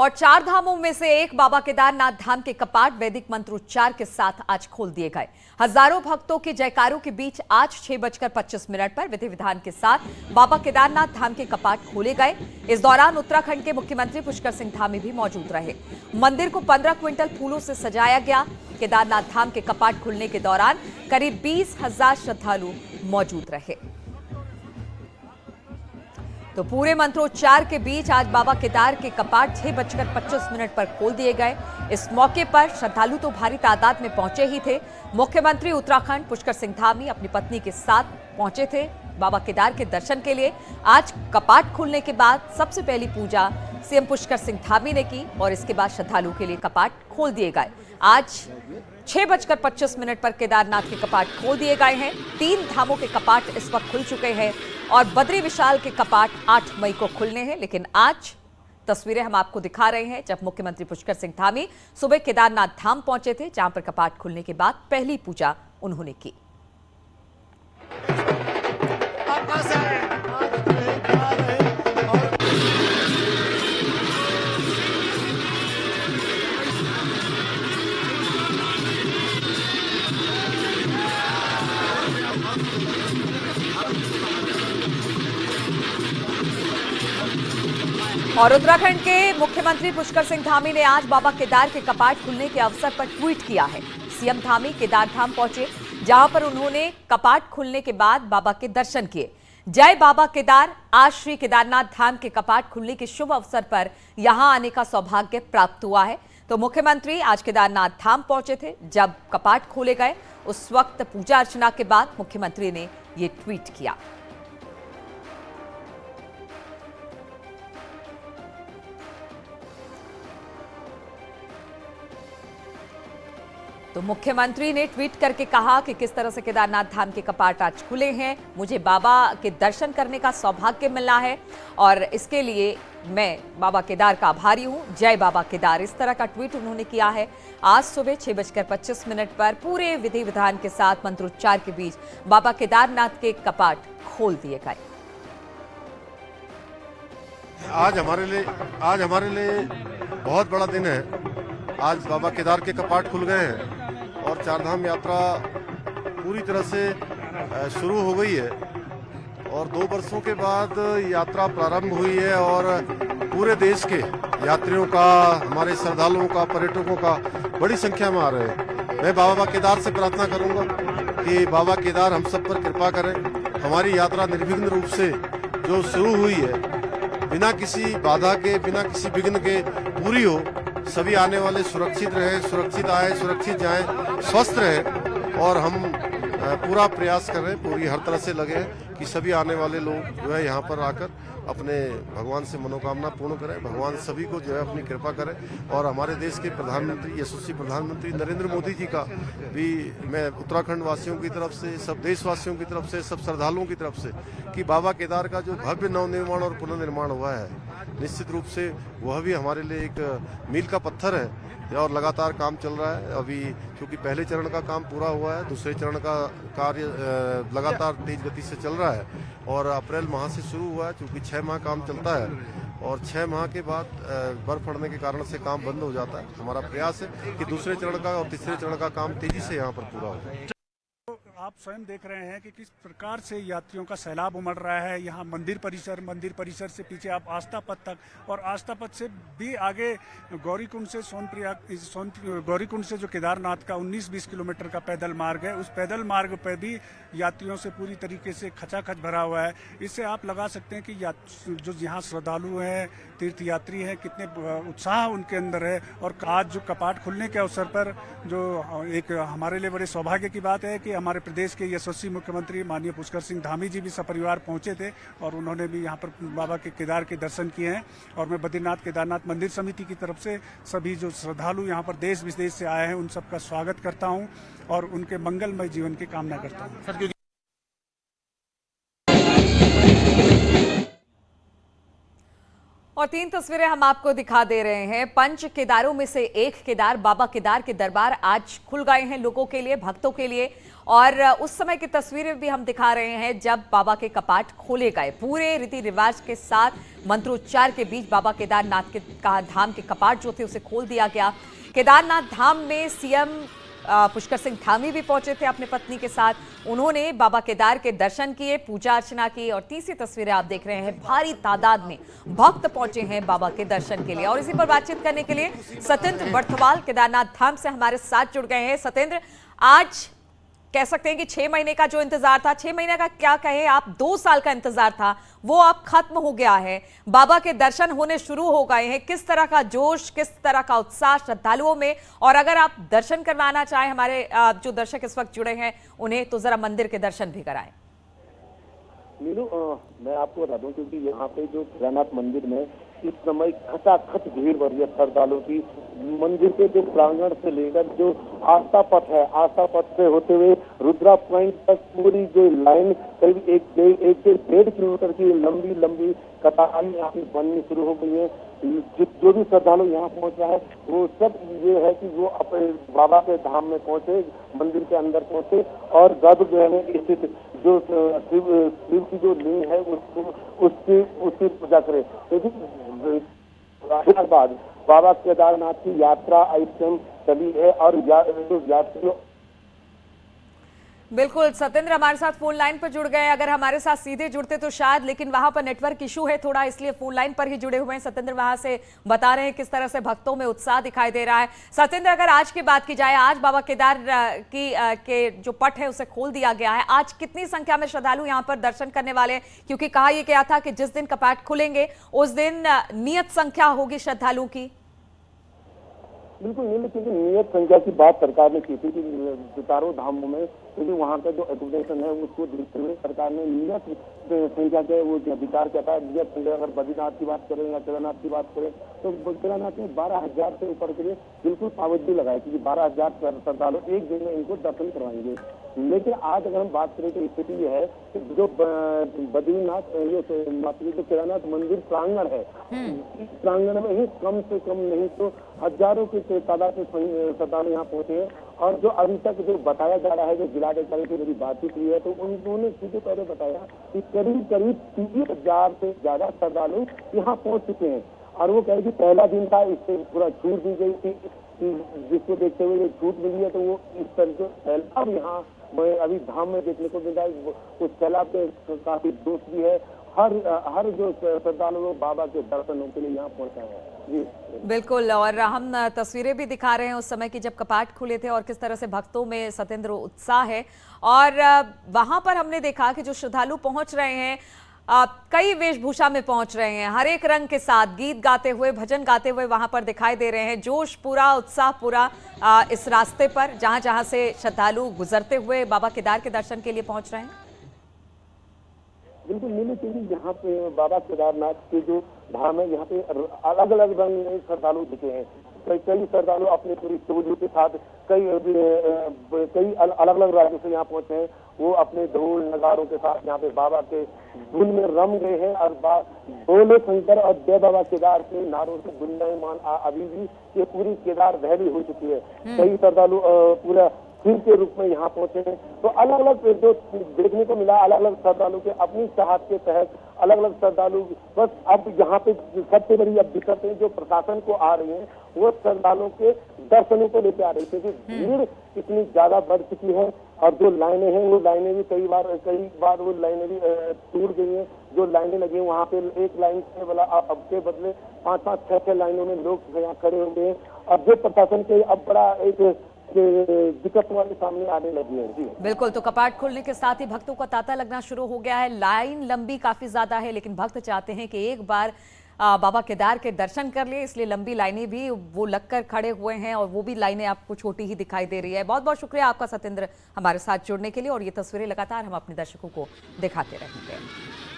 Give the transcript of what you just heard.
और चार धामों में से एक बाबा केदारनाथ धाम के कपाट वैदिक मंत्रोच्चार के साथ आज खोल दिए गए। हजारों भक्तों के जयकारों के बीच आज 6:25 पर विधि विधान के साथ बाबा केदारनाथ धाम के कपाट खोले गए। इस दौरान उत्तराखंड के मुख्यमंत्री पुष्कर सिंह धामी भी मौजूद रहे। मंदिर को 15 क्विंटल फूलों से सजाया गया। केदारनाथ धाम के कपाट खुलने के दौरान करीब 20,000 श्रद्धालु मौजूद रहे। तो पूरे मंत्रोच्चार के बीच आज बाबा केदार के कपाट 6:25 पर खोल दिए गए। इस मौके पर श्रद्धालु तो भारी तादाद में पहुंचे ही थे। मुख्यमंत्री उत्तराखंड पुष्कर सिंह धामी अपनी पत्नी के साथ पहुंचे थे बाबा केदार के दर्शन के लिए। आज कपाट खुलने के बाद सबसे पहली पूजा सीएम पुष्कर सिंह धामी ने की और इसके बाद श्रद्धालुओं के लिए कपाट खोल दिए गए। आज 6:25 पर केदारनाथ के कपाट खोल दिए गए हैं। 3 धामों के कपाट इस वक्त खुल चुके हैं और बद्री विशाल के कपाट 8 मई को खुलने हैं। लेकिन आज तस्वीरें हम आपको दिखा रहे हैं जब मुख्यमंत्री पुष्कर सिंह धामी सुबह केदारनाथ धाम पहुंचे थे, जहां पर कपाट खुलने के बाद पहली पूजा उन्होंने की। और उत्तराखंड के मुख्यमंत्री पुष्कर सिंह धामी ने आज बाबा केदार के कपाट खुलने के अवसर पर ट्वीट किया है। सीएम धामी केदार धाम पहुंचे, जहां पर उन्होंने कपाट खुलने के बाद बाबा के दर्शन किए। जय बाबा केदार। आज श्री केदारनाथ धाम के कपाट खुलने के शुभ अवसर पर यहां आने का सौभाग्य प्राप्त हुआ है। तो मुख्यमंत्री आज केदारनाथ धाम पहुंचे थे। जब कपाट खोले गए उस वक्त पूजा अर्चना के बाद मुख्यमंत्री ने ये ट्वीट किया। तो मुख्यमंत्री ने ट्वीट करके कहा कि किस तरह से केदारनाथ धाम के कपाट आज खुले हैं, मुझे बाबा के दर्शन करने का सौभाग्य मिला है और इसके लिए मैं बाबा केदार का आभारी हूं। जय बाबा केदार, इस तरह का ट्वीट उन्होंने किया है। आज सुबह 6:25 पर पूरे विधि विधान के साथ मंत्रोच्चार के बीच बाबा केदारनाथ के कपाट खोल दिए गए। आज हमारे लिए बहुत बड़ा दिन है। आज बाबा केदार के कपाट खुल गए हैं और चारधाम यात्रा पूरी तरह से शुरू हो गई है और 2 वर्षों के बाद यात्रा प्रारंभ हुई है और पूरे देश के यात्रियों का, हमारे श्रद्धालुओं का, पर्यटकों का बड़ी संख्या में आ रहे हैं। मैं बाबा केदार से प्रार्थना करूंगा कि बाबा केदार हम सब पर कृपा करें। हमारी यात्रा निर्विघ्न रूप से जो शुरू हुई है, बिना किसी बाधा के, बिना किसी विघ्न के पूरी हो। सभी आने वाले सुरक्षित रहें, सुरक्षित आए, सुरक्षित जाएं, स्वस्थ रहें और हम पूरा प्रयास कर रहे हैं, पूरी हर तरह से लगे हैं कि सभी आने वाले लोग जो है यहाँ पर आकर अपने भगवान से मनोकामना पूर्ण करें। भगवान सभी को जो है अपनी कृपा करें और हमारे देश के प्रधानमंत्री, यशस्वी प्रधानमंत्री नरेंद्र मोदी जी का भी मैं उत्तराखंड वासियों की तरफ से, सब देशवासियों की तरफ से, सब श्रद्धालुओं की तरफ से कि बाबा केदार का जो भव्य नवनिर्माण और पुनर्निर्माण हुआ है, निश्चित रूप से वह भी हमारे लिए एक मील का पत्थर है और लगातार काम चल रहा है। अभी क्योंकि पहले चरण का काम पूरा हुआ है, दूसरे चरण का कार्य लगातार तेज गति से चल रहा है और अप्रैल माह से शुरू हुआ है। क्योंकि 6 माह काम चलता है और 6 माह के बाद बर्फ पड़ने के कारण से काम बंद हो जाता है। हमारा प्रयास है कि दूसरे चरण का और तीसरे चरण का काम तेजी से यहाँ पर पूरा हो। आप स्वयं देख रहे हैं कि किस प्रकार से यात्रियों का सैलाब उमड़ रहा है। यहाँ मंदिर परिसर से पीछे आप आस्था पथ तक और आस्था पथ से भी आगे गौरीकुंड से गौरीकुंड से जो केदारनाथ का 19-20 किलोमीटर का पैदल मार्ग है, उस पैदल मार्ग पर भी यात्रियों से पूरी तरीके से खचाखच भरा हुआ है। इससे आप लगा सकते हैं कि जो यहाँ श्रद्धालु हैं, तीर्थयात्री हैं, कितने उत्साह उनके अंदर है। और आज जो कपाट खुलने के अवसर पर जो एक हमारे लिए बड़े सौभाग्य की बात है कि हमारे प्रदेश के यशस्वी मुख्यमंत्री माननीय पुष्कर सिंह धामी जी भी सपरिवार पहुंचे थे और उन्होंने भी यहां पर बाबा के केदार के दर्शन किए हैं। और मैं बद्रीनाथ केदारनाथ मंदिर समिति की तरफ से सभी जो श्रद्धालु यहां पर देश विदेश से आए हैं उन सबका स्वागत करता हूं और उनके मंगलमय जीवन की कामना करता हूं। और 3 तस्वीरें हम आपको दिखा दे रहे हैं। 5 केदारों में से एक केदार बाबा केदार के दरबार आज खुल गए हैं लोगों के लिए, भक्तों के लिए। और उस समय की तस्वीरें भी हम दिखा रहे हैं जब बाबा के कपाट खोले गए। पूरे रीति रिवाज के साथ मंत्रोच्चार के बीच बाबा केदारनाथ के धाम के कपाट जो थे उसे खोल दिया गया। केदारनाथ धाम में सीएम पुष्कर सिंह धामी भी पहुंचे थे अपनी पत्नी के साथ। उन्होंने बाबा केदार के दर्शन किए, पूजा अर्चना की और तीसरी तस्वीरें आप देख रहे हैं, भारी तादाद में भक्त पहुंचे हैं बाबा के दर्शन के लिए। और इसी पर बातचीत करने के लिए सत्येंद्र बर्थवाल केदारनाथ धाम से हमारे साथ जुड़ गए हैं। सत्येंद्र, आज कह सकते हैं कि 6 महीने का जो इंतजार था, 6 महीने का क्या कहे आप, 2 साल का इंतजार था, वो अब खत्म हो गया है। बाबा के दर्शन होने शुरू हो गए हैं। किस तरह का जोश, किस तरह का उत्साह श्रद्धालुओं में, और अगर आप दर्शन करवाना चाहें हमारे जो दर्शक इस वक्त जुड़े हैं उन्हें, तो जरा मंदिर के दर्शन भी कराएं। नीलू, मैं आपको बता दूं क्योंकि यहाँ पे जो केदारनाथ मंदिर में इस समय खचाखच भीड़ बढ़ रही है श्रद्धालुओं की। मंदिर के जो प्रांगण से लेकर जो आस्था पथ है, आस्था पथ से होते हुए रुद्रा पॉइंट तक पूरी जो लाइन करीब 1.5 किलोमीटर की लंबी लंबी कतार यहाँ पे बननी शुरू हो गई है। जो भी श्रद्धालु यहाँ पहुंच रहा है वो सब ये है कि वो अपने बाबा के धाम में पहुंचे, मंदिर के अंदर पहुंचे और गर्भगृह में स्थित जो शिव की जो लिंग है उसकी पूजा करे। लेकिन बाद बाबा केदारनाथ की यात्रा इस टाइम चली है और यात्रियों बिल्कुल सत्येंद्र हमारे साथ फोन लाइन पर जुड़ गए। अगर हमारे साथ सीधे जुड़ते तो शायद, लेकिन वहां पर नेटवर्क इशू है थोड़ा, इसलिए फोन लाइन पर ही जुड़े हुए हैं। सत्येंद्र वहां से बता रहे हैं किस तरह से भक्तों में उत्साह दिखाई दे रहा है। सत्येंद्र, अगर आज की बात की जाए, आज बाबा केदार के जो पट है उसे खोल दिया गया है। आज कितनी संख्या में श्रद्धालु यहाँ पर दर्शन करने वाले हैं? क्योंकि कहा यह गया था कि जिस दिन कपाट खुलेंगे उस दिन नियत संख्या होगी श्रद्धालुओं की। बिल्कुल नहीं, क्योंकि नियत संख्या की बात सरकार ने की थी कि चारों धामों में क्योंकि वहाँ का जो एकोमोडेशन है उसको देखते हुए सरकार ने नियत संख्या के वो विचार किया था। नियत संख्या अगर बद्रीनाथ की बात करें या केदारनाथ की बात करें तो केदारनाथ में 12,000 से ऊपर के लिए बिल्कुल पाबंदी लगाई क्योंकि 12,000 श्रद्धालु एक दिन में इनको दर्शन करवाएंगे। लेकिन आज अगर हम बात करें तो स्थिति यह है कि जो बद्रीनाथ जो केदारनाथ मंदिर प्रांगण है, इस प्रांगण में ही कम से कम नहीं तो हजारों की तादाद में श्रद्धालु यहाँ पहुंचे हैं। और जो अभी तक जो बताया जा रहा है, जो जिलाधिकारी से मेरी बातचीत हुई है तो उन्होंने सीधे तौर पर बताया कि करीब 30,000 से ज्यादा श्रद्धालु यहाँ पहुंच चुके हैं। और वो कह रहे कि पहला दिन था, इससे पूरा छूट दी गई थी, जिसको देखते हुए छूट मिली है तो वो इस तरह से सैलाब यहाँ अभी धाम में देखने को मिल रहा है। उस सैलाब के काफी दोस्त भी है। हर जो श्रद्धालु बाबा के दर्शनों के लिए यहाँ पहुंचा है। जी बिल्कुल, और हम तस्वीरें भी दिखा रहे हैं उस समय की जब कपाट खुले थे और किस तरह से भक्तों में सत्येंद्र उत्साह है। और वहां पर हमने देखा कि जो श्रद्धालु पहुंच रहे हैं कई वेशभूषा में पहुंच रहे हैं, हर एक रंग के साथ गीत गाते हुए, भजन गाते हुए वहां पर दिखाई दे रहे हैं। जोश पूरा, उत्साह पूरा इस रास्ते पर जहां जहां से श्रद्धालु गुजरते हुए बाबा केदार के दर्शन के लिए पहुंच रहे हैं। बिल्कुल मिली क्योंकि यहाँ पे बाबा केदारनाथ के जो धाम है यहाँ पे अलग अलग रंग में श्रद्धालु दिखे हैं। कई श्रद्धालु अपने पूरी टोली के साथ कई अलग अलग राज्यों से यहाँ पहुंचे हैं। वो अपने ढोल नगारों के साथ यहाँ पे बाबा के धुन में रम गए हैं और बोले शंकर और जय बाबा केदार के नारों से गुंजायमान अभी भी ये पूरी केदार वैली हो चुकी है। कई श्रद्धालु पूरा सिर के रूप में यहाँ पहुंचे हैं। तो अलग अलग जो देखने को मिला, अलग अलग श्रद्धालु के अपनी चाहत के तहत अलग अलग श्रद्धालु बस अब यहाँ पे सबसे बड़ी अब दिक्कत है जो प्रशासन को आ रही है वो श्रद्धालुओं के दर्शनों को लेकर आ रही है क्योंकि भीड़ इतनी ज्यादा बढ़ चुकी है। और जो लाइनें हैं वो लाइनें भी कई बार वो लाइनें भी टूट गई हैं। जो लाइनें लगी हैं वहाँ पे एक लाइन के अब के बदले 5-5, 6-6 लाइनों में लोग यहाँ खड़े हो गए हैं। और जो प्रशासन के अब बड़ा एक दिक्कत वाले सामने आने लगी है। जी बिल्कुल, तो कपाट खुलने के साथ ही भक्तों का तांता लगना शुरू हो गया है। लाइन लंबी काफी ज्यादा है, लेकिन भक्त चाहते हैं कि एक बार बाबा केदार के दर्शन कर लिए, इसलिए लंबी लाइनें भी वो लगकर खड़े हुए हैं और वो भी लाइनें आपको छोटी ही दिखाई दे रही है। बहुत बहुत शुक्रिया आपका सत्येंद्र हमारे साथ जुड़ने के लिए, और ये तस्वीरें लगातार हम अपने दर्शकों को दिखाते रहेंगे।